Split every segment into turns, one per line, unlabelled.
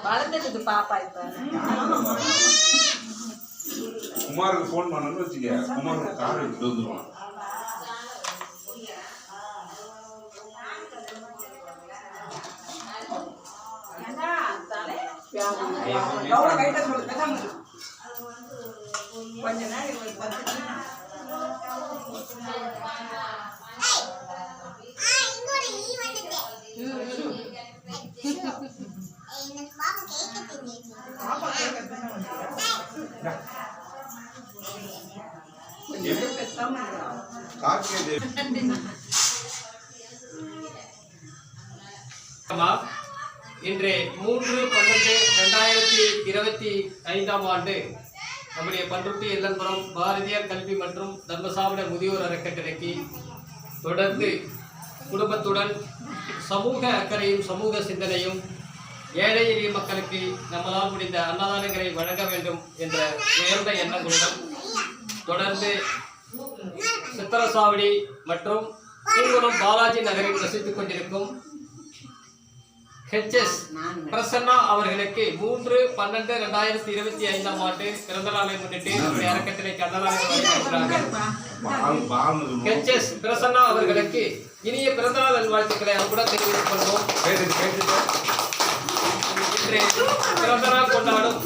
வளர்ந்துட்டு பாப்பா இப்ப.
குமாருக்கு ஃபோன் பண்ணணும்னு வச்சுக்க, குமார் கார் எடுத்துட்டு வந்துருவான்.
கொஞ்ச நேரம் ஒரு 10
இன்று 3/12/2025 நம்முடைய பண்ருட்டி எல்லன்புரம் பாரதியார் கல்வி மற்றும் தர்மசாவட முதியோர் அறக்கட்டளைக்கு தொடர்ந்து குடும்பத்துடன் சமூக அக்கறையும் சமூக சிந்தனையும் ஏழை எளிய மக்களுக்கு நம்மளால் முடிந்த அன்னதானங்களை வழங்க வேண்டும் என்ற உயர்ந்த எண்ணங்களுடன் தொடர்ந்து சித்திரசாவடி மற்றும் பூங்குளம் பாலாஜி நகரில் வசித்துக் கொண்டிருக்கும் ஹெச்எஸ் பிரசன்னா அவர்களுக்கு 3/12/2025 பிறந்த நாளை முன்னிட்டு நம்முடைய அறக்கட்டளைக்கு அன்னதானங்கள் வழங்கியிருக்கிறார்கள். ஹெச்எஸ் பிரசன்னா அவர்களுக்கு இனிய பிறந்தநாள் நல்வாழ்த்துக்களை கூட தெரிவித்துக் கொள்வோம். இன்று பிறந்தநாள் கொண்டாடும்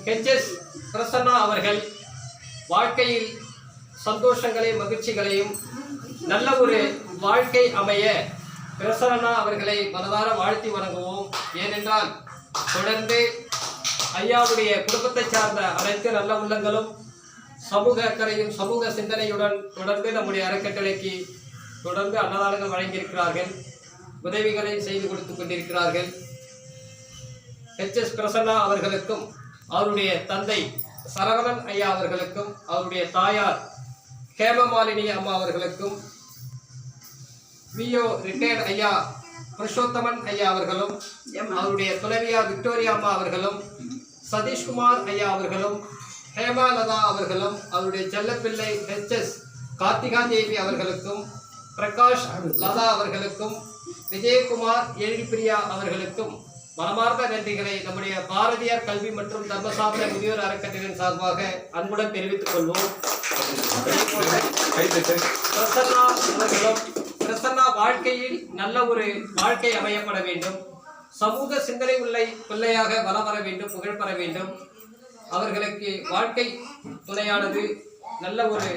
ஹெச்எஸ் பிரசன்னா அவர்கள் வாழ்க்கையில் சந்தோஷங்களையும் மகிழ்ச்சிகளையும் நல்ல ஒரு வாழ்க்கை அமைய பிரசன்னா அவர்களை மனதார வாழ்த்தி வணங்குவோம். ஏனென்றால் தொடர்ந்து ஐயாவுடைய குடும்பத்தை சார்ந்த அனைத்து நல்ல உள்ளங்களும் சமூக அக்கறையும் சமூக சிந்தனையுடன் தொடர்ந்து நம்முடைய அறக்கட்டளைக்கு தொடர்ந்து அன்னதானங்கள் வழங்கியிருக்கிறார்கள், உதவிகளை செய்து கொடுத்து கொண்டிருக்கிறார்கள். ஹெச்எஸ் பிரசன்னா அவர்களுக்கும் அவருடைய தந்தை சரவணன் ஐயா அவர்களுக்கும் அவருடைய தாயார் ஹேமமாலினி அம்மா அவர்களுக்கும் விஓ ரிட்டையர்ட் ஐயா புருஷோத்தமன் ஐயா அவர்களும் அவருடைய துணைவியார் விக்டோரியா அம்மா அவர்களும் சதீஷ்குமார் ஐயா அவர்களும் ஹேமாலதா அவர்களும் அவருடைய செல்லப்பிள்ளை ஹெச்எஸ் கார்த்திகா தேவி அவர்களுக்கும் பிரகாஷ் லதா அவர்களுக்கும் விஜயகுமார் எழில்பிரியா அவர்களுக்கும் மனமார்ந்த நன்றிகளை நம்முடைய பாரதியார் கல்வி மற்றும் தர்மசாஸ்திர முதியோர் அறக்கட்டளையின் சார்பாக அன்புடன் தெரிவித்துக் கொள்வோம். பிரசன்னா வாழ்க்கையில் நல்ல ஒரு வாழ்க்கை அமையப்பட வேண்டும், சமூக சிந்தனை உள்ள பிள்ளையாக வளம் வர வேண்டும், புகழ் பெற வேண்டும். அவர்களுக்கு வாழ்க்கை துணையானது நல்ல ஒரு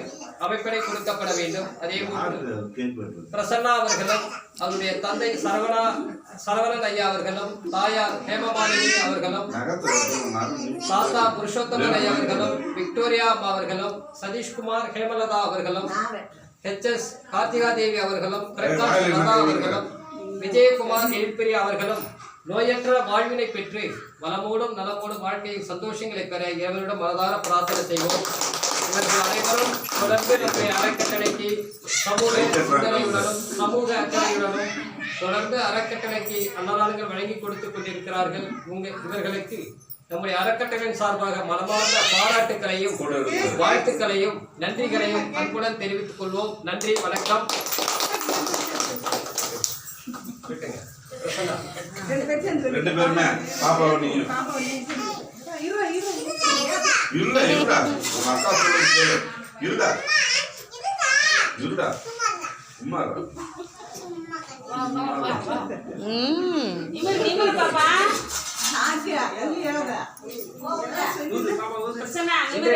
அமைப்பினை கொடுக்கப்பட வேண்டும். அதே போன்று பிரசன்னா அவர்களும் அவருடைய தந்தை சரவணன் ஐயா அவர்களும் தாயார் ஹேமமாலினி அவர்களும் தாத்தா புருஷோத்தமன் ஐயா அவர்களும் விக்டோரியா அம்மா அவர்களும் சதீஷ்குமார் ஹேமலதா அவர்களும் ஹெச்எஸ் கார்த்திகா தேவி அவர்களும் பிரகாஷ் லதா அவர்களும் விஜயகுமார் எழில்பிரியா அவர்களும் நோயற்ற வாழ்வினை பெற்று வளமோடும் நலமோடும் வாழ்க்கையில் சந்தோஷங்களை பெற இவர்களிடம் மனதார பிரார்த்தனை செய்வோம். இவர்கள் அனைவரும் தொடர்ந்து நம்முடைய அறக்கட்டளைக்கு சமூக சிந்தனையுடனும் சமூக அக்கறையுடனும் தொடர்ந்து அறக்கட்டளைக்கு அன்னதானங்கள் வழங்கி கொடுத்துக் கொண்டிருக்கிறார்கள். இவர்களுக்கு நம்முடைய அறக்கட்டளையின் சார்பாக மனமார்ந்த பாராட்டுக்களையும் வாழ்த்துக்களையும் நன்றிகளையும் அன்புடன் தெரிவித்துக் கொள்வோம். நன்றி, வணக்கம்.
ரெண்டு பேருமே பாப்பா நீங்க இருடா இருடா உங்க அக்கா சொல்லுங்க இருடா இருடா உம்மா
இவர் பாப்பா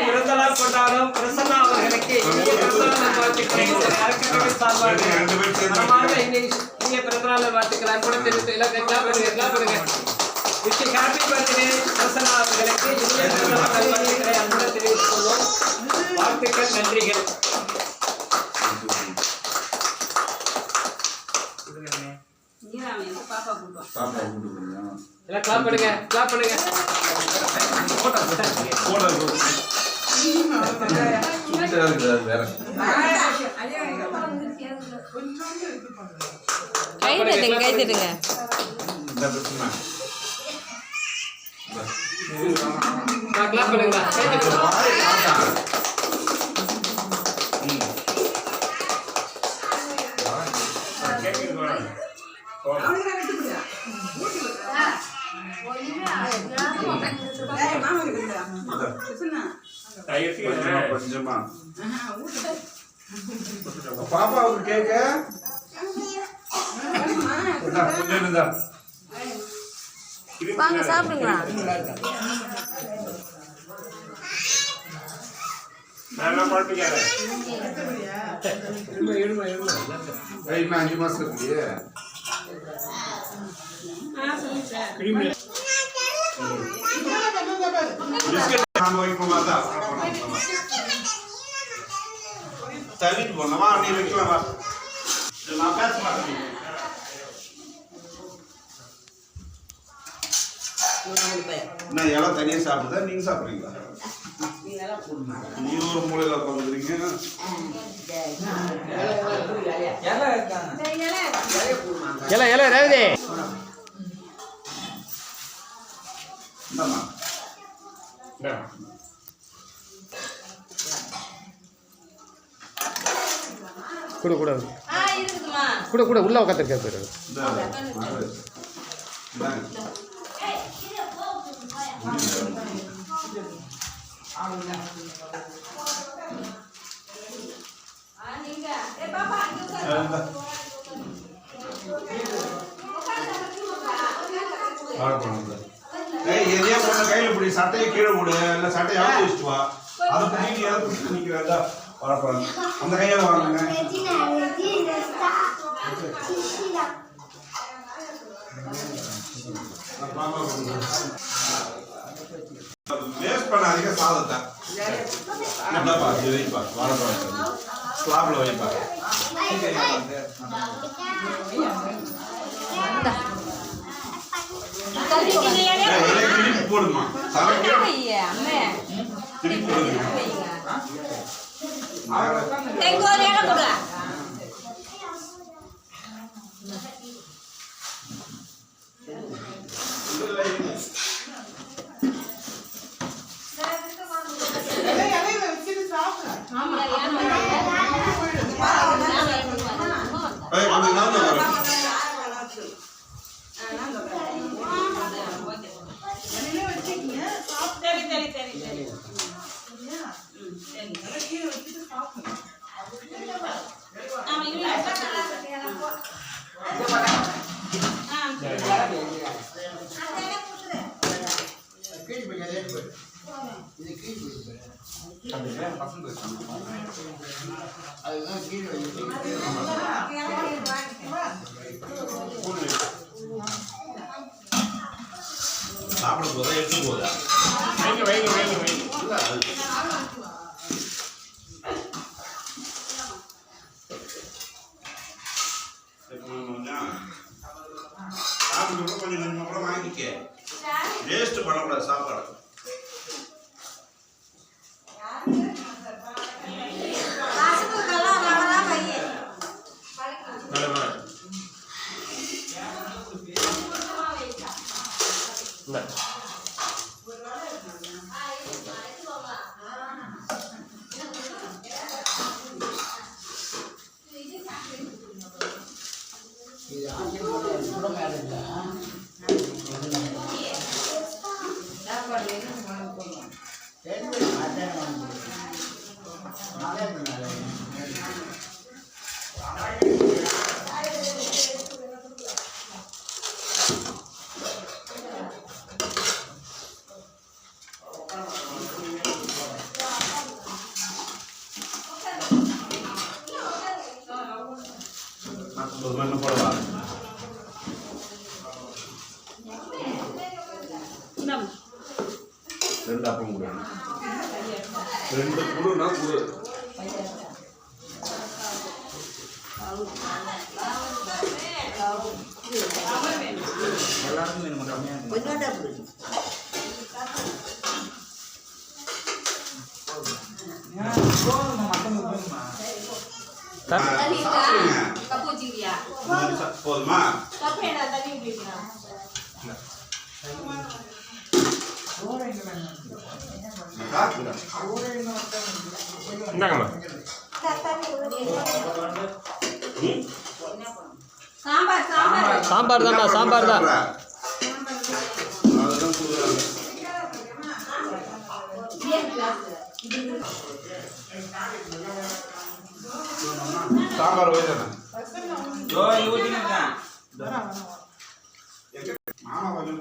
பிறந்தநாள் கொண்டாடும் பிரசன்னா அவர்களுக்கு பிறந்தநாள் வாழ்த்துக்கள் அன்புடன் தெரிவித்து எல்லாம் ஹாப்பி பர்த்டே பிரசன்னா அவர்களுக்கு வாழ்த்துக்களை அன்புடன் தெரிவித்துக் கொள்வோம். வாழ்த்துக்கள், நன்றிகள்.
பாப்பா
எல்லாம் கிளாப் பண்ணுங்க, கிளாப் பண்ணுங்க.
கை தட்டுங்க.
கிளாப் பண்ணுங்க.
கொஞ்சமா பாப்பாவுக்கு கேக்க கொஞ்சம் இருந்தா
வாங்க சாப்பிடுங்களா.
இன்னும் 5 மாசம் இருக்கு. தள்ளிட்டு போனவா நீ வைக்கலாமா நான் பேச மாட்டேன். நான் எல்லாம் தனியா சாப்பிடுதா நீங்க சாப்பிடுறீங்களா? நீ ஒரு மூலையில உட்காந்துக்கிறீங்க.
இலை ரேவதி
இந்தாம்மா
கூட கூட
இருக்குதுமா.
கூட கூட உள்ள உட்காந்துருக்க பேரு.
எதையா பொண்ணு கையில பிடி சட்டையை கீழே விடு இல்ல சட்டையை அவுத்து வச்சுட்டு வா. அதை பிடிச்சி எதை பிடிச்சி நிக்கிறதா வரப்போறாங்க. அந்த கையால வாங்க. வேஸ்ட் பண்ணாதீங்க சாதத்தை. என்னப்பா இது வைப்பா வரப்போறாங்க. ஸ்லாப்ல வைப்பா. திருப்பி போடுமா திருப்பி போடுங்க. சாப்பிடும் போதா எடுத்து போதா சாப்பிட்டு கொஞ்சம் கொஞ்சம் கூட வாங்கிக்க. வேஸ்ட் பண்ணக்கூடாது சாப்பாடு. ரெண்டு அப்பம் கூட ரெண்டு குடுனா குடு போதுமா?
சாம்பார்
சாம்பார் தான் சாம்பார் தான்.
அதுதான் சாம்பார் வைத்தானே மாமா கொஞ்சம்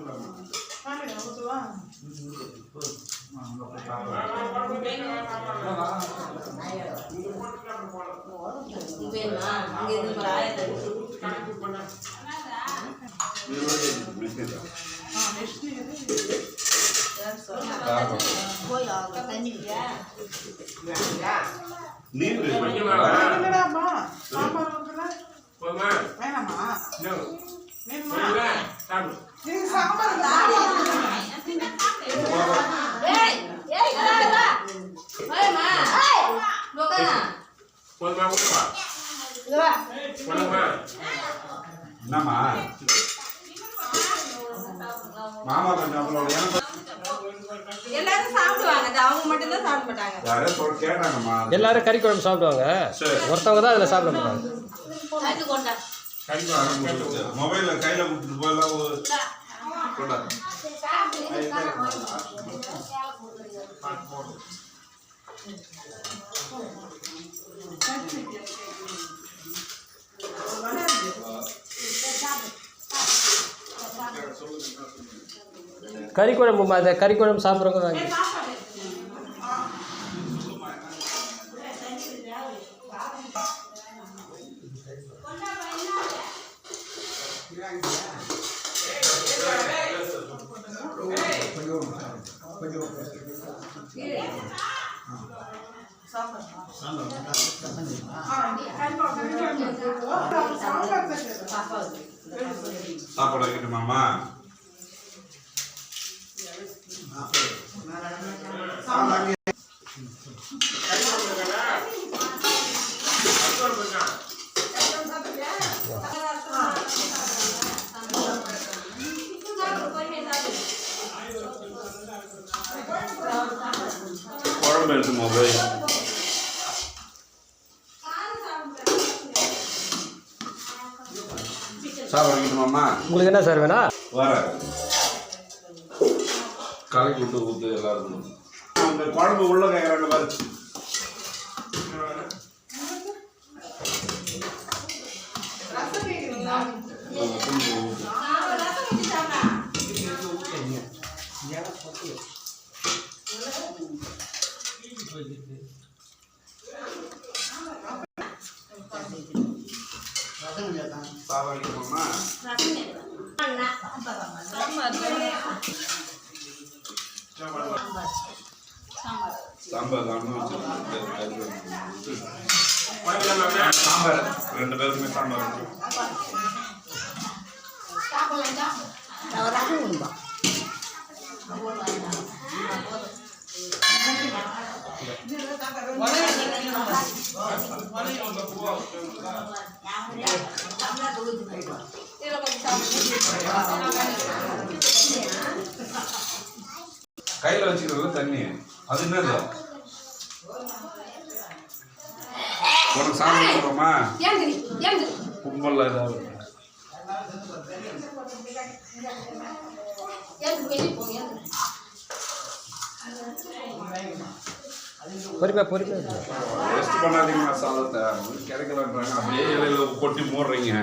என்னம்மா மாமா கொஞ்சம்
எல்லாரும் சாப்பிடுவாங்க அவங்க மட்டும் தான் சாப்பிட மாட்டாங்க.
யாரோ கேட்டாங்கம்மா.
எல்லாரும் கறி குழம்பு சாப்பிடுவாங்க, ஒருத்தவங்க தான் அதில் சாப்பிட மாட்டாங்க.
மொபைல கையில கொடுத்துட்டு போயெல்லாம்
கறி குழம்பு அதை கறி குழம்பு சாப்பிட்றவங்க வாங்கி
சாப்பாடு வைக்கட்டுமாம்மா? குழம்பு எடுத்து மொபைல் சாப்பாடு வைக்கணுமாம்மா?
உங்களுக்கு என்ன சார் வேணா?
வர கலக்கி விட்டு ஊற்று எல்லாருக்கும். அந்த குழம்பு உள்ள கேட்குறாங்க பாரு. சாப்பிடுமா? சாம்பார் சாம்பார் 2 பேருக்குமே சாம்பார். கையில் வச்சுக்கிறதுல தண்ணி அது என்னது? உனக்கு சாமி சொல்றோமா? கும்பல்ல ஏதாவது
பொறுமையா
வேஸ்ட் பண்ணாதீங்கம்மா சாதத்தை. கிடைக்கலன்றாங்க அப்படியே இலையில கொட்டி மூடுறீங்க.